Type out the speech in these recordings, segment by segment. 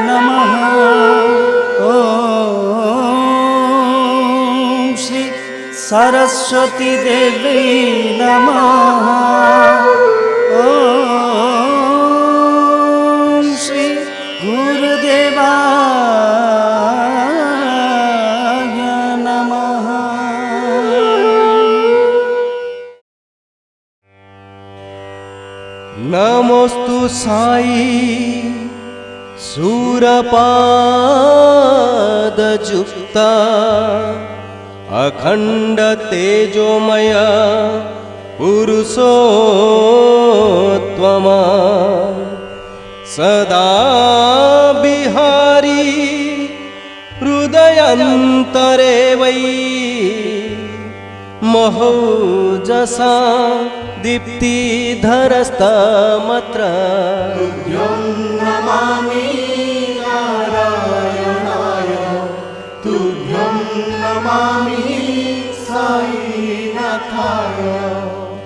नमः। ॐ श्री सरस्वती देवी नमः। ॐ श्री गुरुदेवाय नमः। नमोस्तु साई सूरपादजुक्ता अखंड तेजोमय पुरुषोत्तमा सदा बिहारी हृदयंतरे वै महोजसा दीप्तिधरस्तमत्र तुभ्यं नमामि नारायणाय तुभ्यं नमामि साईनाथाय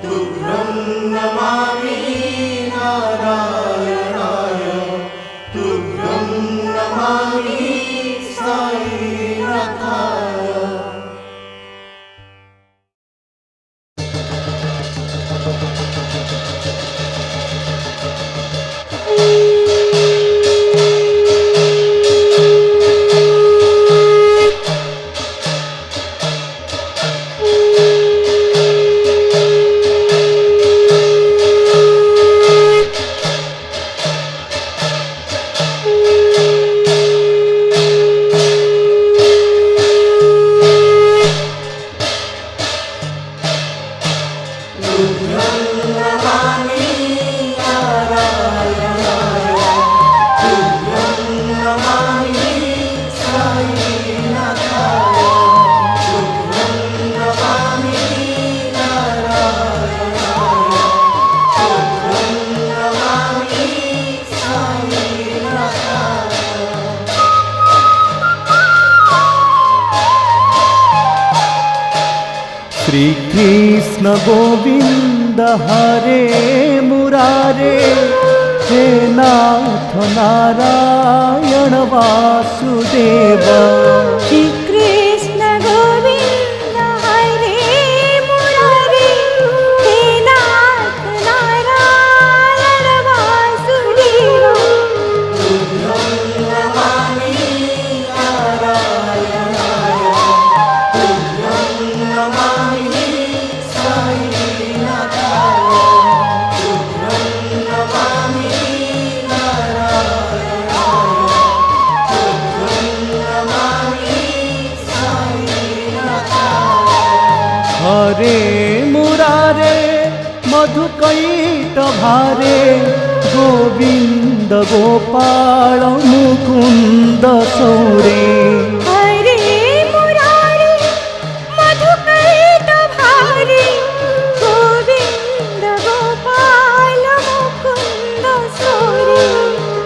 तुभ्यं नमामि नारायणाय तुभ्यं नमामि साईनाथाय। श्री कृष्ण गोविंद हरे मुरारे हे नाथ नारायण वासुदेव। श्री कृष्ण गोविंद हरे मुरारे हे नाथ नारायण वासुदेव। तुभ्यं नमामि नारायणाय तुभ्यं नमामि साईनाथाय तुभ्यं नमामि नारायणाय तुभ्यं नमामि साईनाथाय। हरे मुरारे मधुकैट भारे गोविंद गोपाल मुकुंद सौरे। हरे मुरारे मधुकैट भारे गोविंद गोपाल मुकुंद सौरे।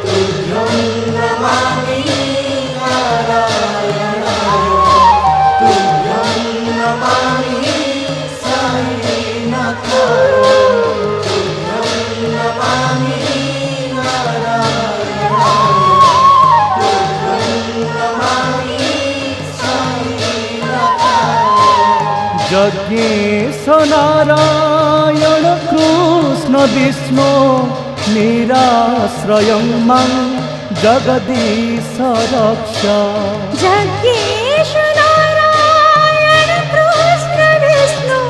तुभ्यं नमामि नारायणाय तुभ्यं नमामि साईनाथाय तुभ्यं नमामि नारायणाय तुभ्यं नमामि साईनाथाय। यज्ञेश नारायण कृष्ण विष्णु निराश्रयं मां जगदीश रक्ष। जगदीश नारायण कृष्ण विष्णु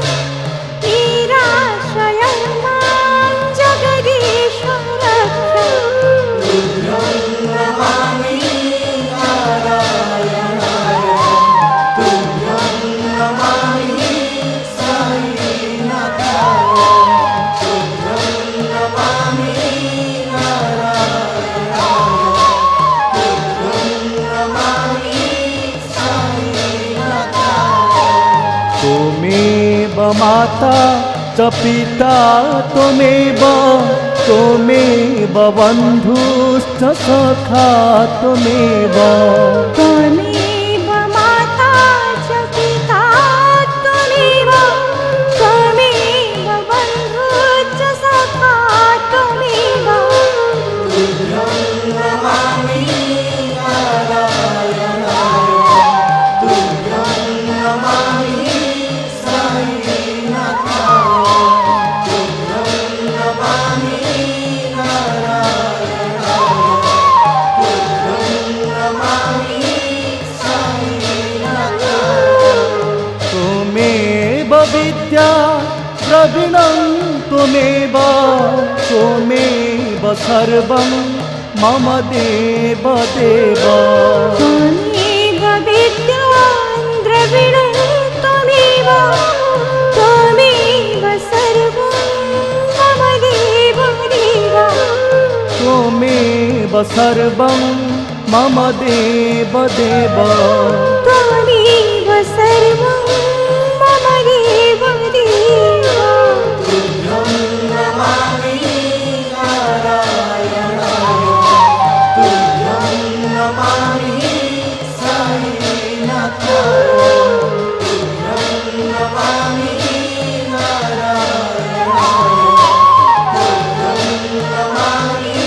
निराश्रयं मां जगदीश रक्ष। तुभ्यं नमामि नारायणाय तुभ्यं नमामि साईनाथाय तुभ्यं नमामि नारायणाय तुभ्यं नमामि साईनाथाय। त्वमेव माता च पिता त्वमेव त्वमेव बन्धुश्च सखा त्वमेव। त्वमेव माता च पिता त्वमेव त्वमेव बन्धुश्च सखा त्वमेव। तुभ्यं नमामि द्रविणं त्वमेव त्वमेव सर्वं मम देव देव त्वमेव विद्यां द्रविणं त्वमेव त्वमेव सर्वं मम देव देव त्वमेव सर्वं मम देव देव त्वमेव सर्वं मम देव देव तुभ्यं नमामि नारायणाय तुभ्यं नमामि साईनाथाय तुभ्यं नमामि नारायणाय तुभ्यं नमामि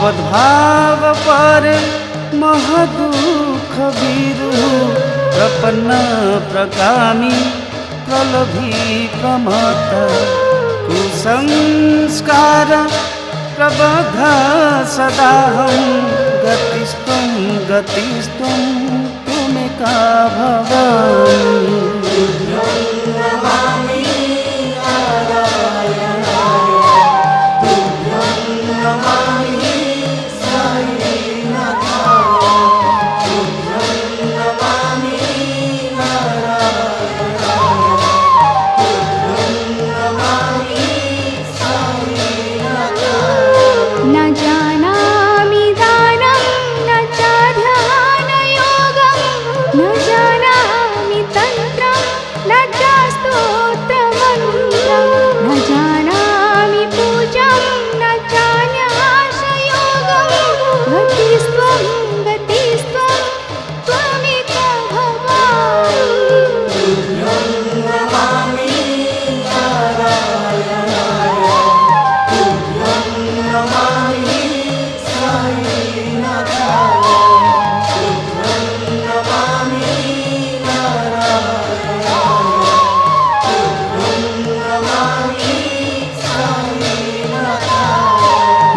भवद्भाव पर महदुख बीरु प्रपन्न प्रकामी प्रलोभी प्रमत्त कुसंस्कार प्रबद्ध सदाहं गतिस्त्वं गतिस्त्वं त्वमेका भवानि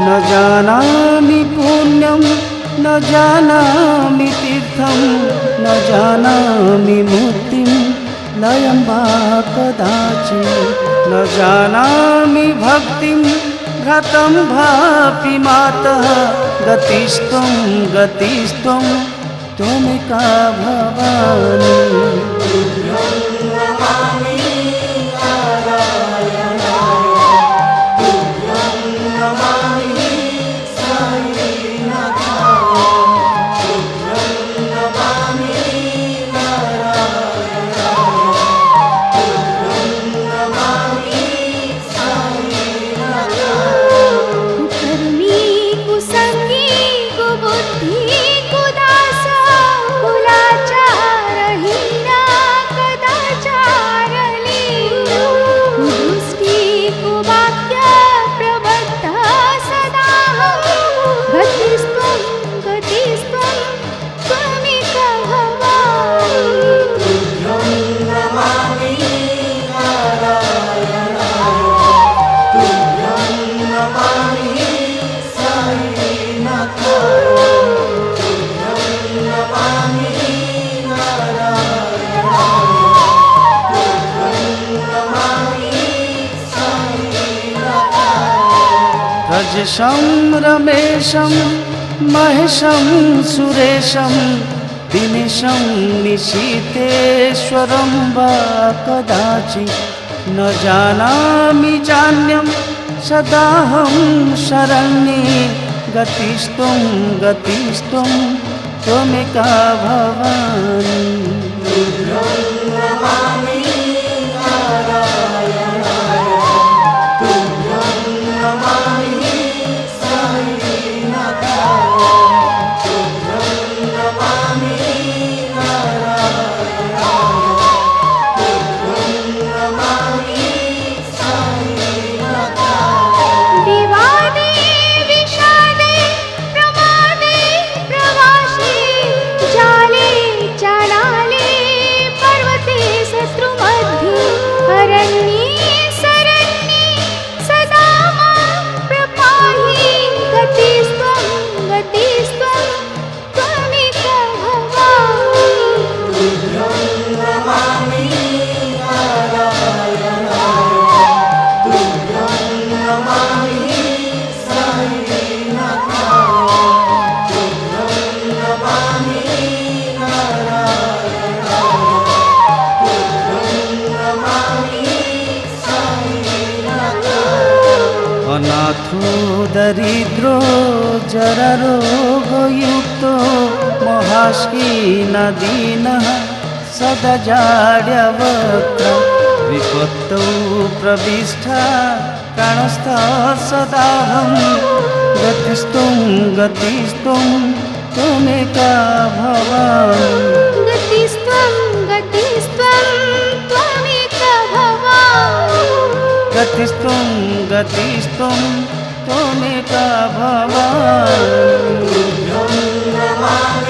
न जानामि पुण्यं न जानामि तीर्थं न जानामि मुक्तिं लयं वा कदाचित् न जानामि भक्तिं घ्रतं भापि मातः गतिस्त्वं गतिस्त्वं त्वमेका भवानि नमामि साईनाथाय राजशं रमेशं महेशं सुरेशं दिनेशं निशीतेश्वरं वा कदाचित् न जानामि चान्यं सदाहं शरण्ये गतिस्त्वं गतिस्त्वं त्वमेका भवानि नमामि नारायणाय तुभ्यं नमामि साईनाथाय तुभ्यं नमामि नारायणाय तुभ्यं नमामि साईनाथाय विवादे विषादे प्रमादे प्रवासे जाले चालाले पर्वते शत्रुमध्ये अरण्ये शरण्ये सदा मां प्रपाहि गतिस्त्वं गतिस्त्वं त्वमेका भवानि तुभ्यं नमामि नारायणाय तुभ्यं नमामि साईनाथाय तुभ्यं नमामि नारायणाय तुभ्यं नमामि साईनाथाय अनाथो दरिद्रो जररोगयुक्तो महास्कीनदीनः सदा जाड्यवक्त्र विपत्तौ प्रविष्टा प्राणस्थः सदाहं गतिस्त्वं गतिस्त्वं त्वमेका भवानि गतिस्त्वं गतिस्त्वं त्वमेका भवानि गतिस्त्वं गतिस्त्वं त्वमेका भवानि तुभ्यं नमामि